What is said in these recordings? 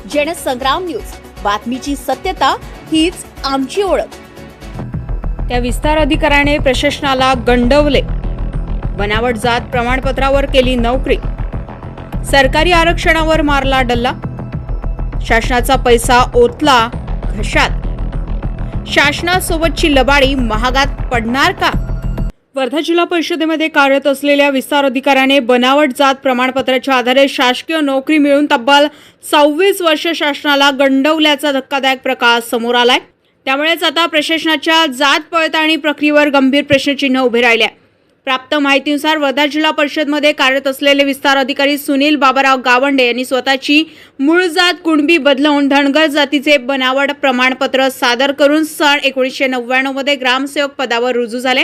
Jansangram news, बातमीची सत्यता हीच आमची ओळख। त्या विस्तार अधिकाऱ्याने प्रशासनाला गंडवले, बनावट जात प्रमाणपत्रावर केली नोकरी, सरकारी आरक्षणावर मारला डल्ला, शासनाचा पैसा ओतला घशात, शासनासोबतची लबाडी महागात पडणार का? वर्धा जिल्हा परिषदेमध्ये कार्यरत असलेल्या विस्तार अधिकाऱ्याने बनावट जात प्रमाणपत्राच्या आधारे शासकीय नोकरी मिळवून तब्बल 26 वर्ष शासनाला गंडवल्याचा धक्कादायक प्रकार समोर आलाय। त्यामुळेच आता प्रशासनाच्या जात पडताळणी प्रक्रियेवर गंभीर प्रश्नचिन्ह उभे राहिले। प्राप्त माहितीनुसार वर्धा जिल्हा परिषदमध्ये कार्यरत असलेले विस्तार अधिकारी सुनील बाबाराव गावंडे यांनी स्वतःची मूळ जात कुणबी बदलवून धनगर जातीचे बनावट प्रमाणपत्र सादर करून सन 1999 मध्ये ग्रामसेवक पदावर रुजू झाले।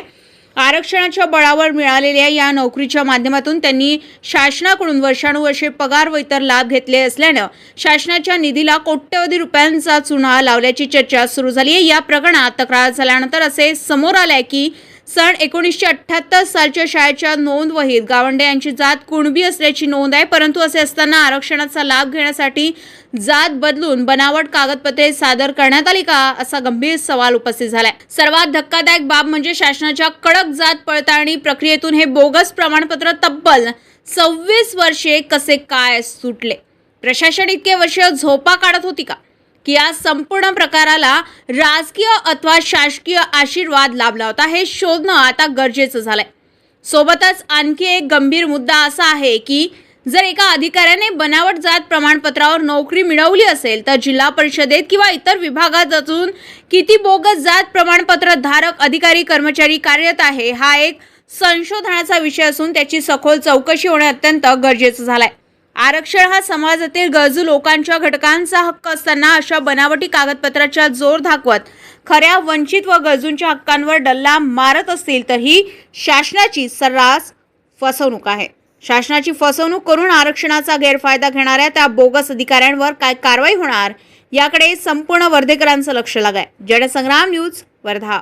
आरक्षणाच्या बळावर मिळालेल्या या नोकरीच्या माध्यमातून त्यांनी शासनाकडून वर्षानुवर्षे पगार व इतर लाभ घेतले असल्याने शासनाच्या निधीला कोट्यवधी रुपयांचा चुना लावल्याची चर्चा सुरू झाली आहे। या प्रकरणात तक्रार झाल्यानंतर असे समोर आले की सन 1978 सालच्या शाळेच्या नोंद वहीत गावंडे यांची जात कुणबी असल्याची नोंद आहे, परंतु असे असताना आरक्षणाचा लाभ घेण्यासाठी जात बदलून बनावट कागदपत्रे सादर करण्यात आली का, असा गंभीर सवाल उपस्थित झालाय। सर्वात धक्कादायक बाब म्हणजे शासनाच्या कडक जात पडताळणी प्रक्रियेतून हे बोगस प्रमाणपत्र तब्बल 26 वर्षे कसे काय सुटले? प्रशासन इतके वर्ष झोपा काढत होती का की या संपूर्ण प्रकाराला राजकीय अथवा शासकीय आशीर्वाद लाभला होता, हे शोधणं आता गरजेचं झालंय। सोबतच आणखी एक गंभीर मुद्दा असा आहे की जर एका अधिकाऱ्याने बनावट जात प्रमाणपत्रावर नोकरी मिळवली असेल तर जिल्हा परिषदेत किंवा इतर विभागात अजून किती बोगस जात प्रमाणपत्र धारक अधिकारी कर्मचारी कार्यरत आहे, हा एक संशोधनाचा विषय असून त्याची सखोल चौकशी होणे अत्यंत गरजेचं झालंय। आरक्षण हा समाजातील गरजू लोकांच्या घटकांचा हक्क असताना अशा बनावटी कागदपत्राचा जोर दाखवत खऱ्या वंचित व गरजूंच्या हक्कांवर डल्ला मारत असतील तर ही शासनाची सर्रास फसवणूक आहे। शासनाची फसवणूक करून आरक्षणाचा गैरफायदा घेणाऱ्या त्या बोगस अधिकाऱ्यांवर काय कारवाई होणार याकडे संपूर्ण वर्धेकरांचं लक्ष लागलंय। जनसंग्राम न्यूज, वर्धा।